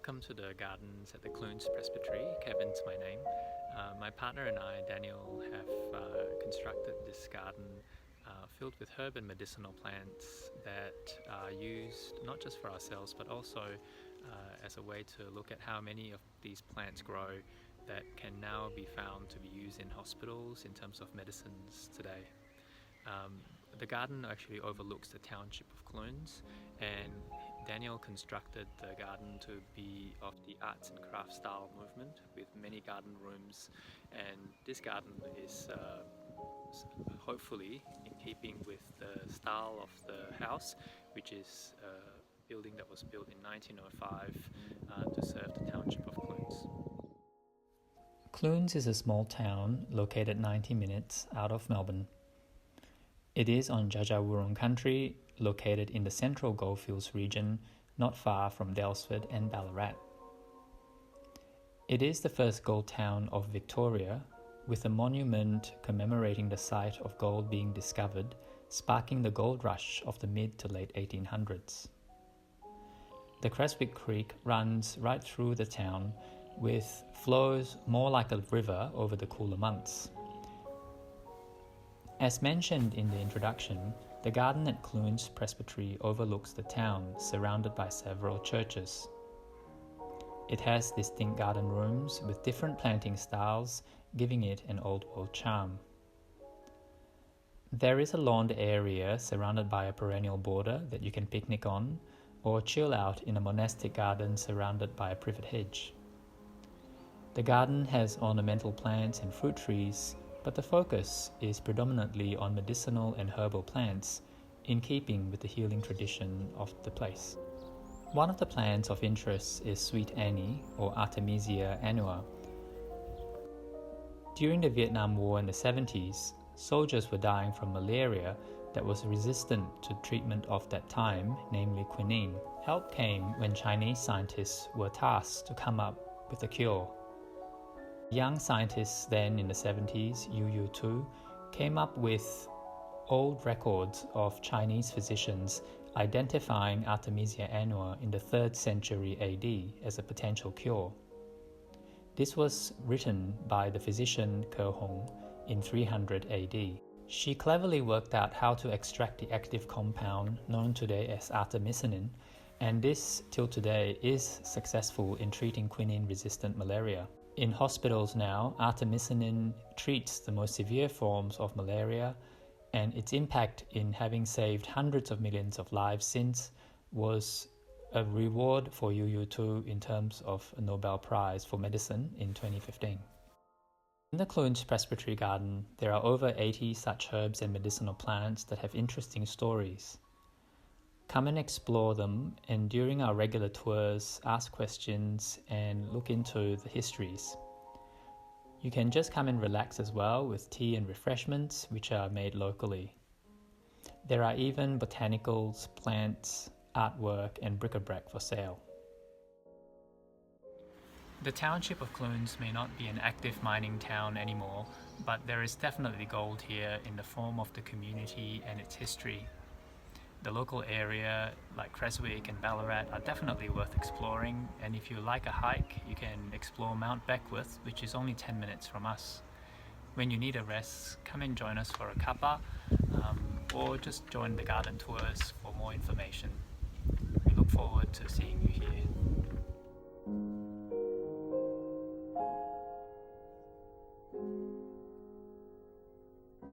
Welcome to the gardens at the Clunes Presbytery. Kevin's my name. My partner and I, Daniel, have constructed this garden filled with herb and medicinal plants that are used not just for ourselves but also as a way to look at how many of these plants grow that can now be found to be used in hospitals in terms of medicines today. The garden actually overlooks the township of Clunes, and Daniel constructed the garden to be of the arts and crafts style movement with many garden rooms, and this garden is hopefully in keeping with the style of the house, which is a building that was built in 1905 to serve the township of Clunes. Clunes is a small town located 90 minutes out of Melbourne. It is on Dja Dja Wurrung country, located in the central goldfields region, not far from Daylesford and Ballarat. It is the first gold town of Victoria, with a monument commemorating the site of gold being discovered, sparking the gold rush of the mid to late 1800s. The Creswick Creek runs right through the town, with flows more like a river over the cooler months. As mentioned in the introduction, the garden at Clunes Presbytery overlooks the town, surrounded by several churches. It has distinct garden rooms with different planting styles, giving it an old world charm. There is a lawned area surrounded by a perennial border that you can picnic on, or chill out in a monastic garden surrounded by a privet hedge. The garden has ornamental plants and fruit trees, but the focus is predominantly on medicinal and herbal plants, in keeping with the healing tradition of the place. One of the plants of interest is Sweet Annie, or Artemisia annua. During the Vietnam War in the 70s, soldiers were dying from malaria that was resistant to treatment of that time, namely quinine. Help came when Chinese scientists were tasked to come up with a cure. Young scientists then in the 70s, Yu Tu, came up with old records of Chinese physicians identifying Artemisia annua in the 3rd century AD as a potential cure. This was written by the physician Ke Hong in 300 AD. She cleverly worked out how to extract the active compound known today as artemisinin, and this till today is successful in treating quinine-resistant malaria. In hospitals now, artemisinin treats the most severe forms of malaria, and its impact in having saved hundreds of millions of lives since was a reward for Yu Tu in terms of a Nobel Prize for Medicine in 2015. In the Clunes Presbytery Garden, there are over 80 such herbs and medicinal plants that have interesting stories. Come and explore them, and during our regular tours, ask questions and look into the histories. You can just come and relax as well with tea and refreshments, which are made locally. There are even botanicals, plants, artwork and bric-a-brac for sale. The township of Clunes may not be an active mining town anymore, but there is definitely gold here in the form of the community and its history. The local area, like Creswick and Ballarat, are definitely worth exploring, and if you like a hike, you can explore Mount Beckwith, which is only 10 minutes from us. When you need a rest, come and join us for a cuppa, or just join the garden tours for more information. We look forward to seeing you here.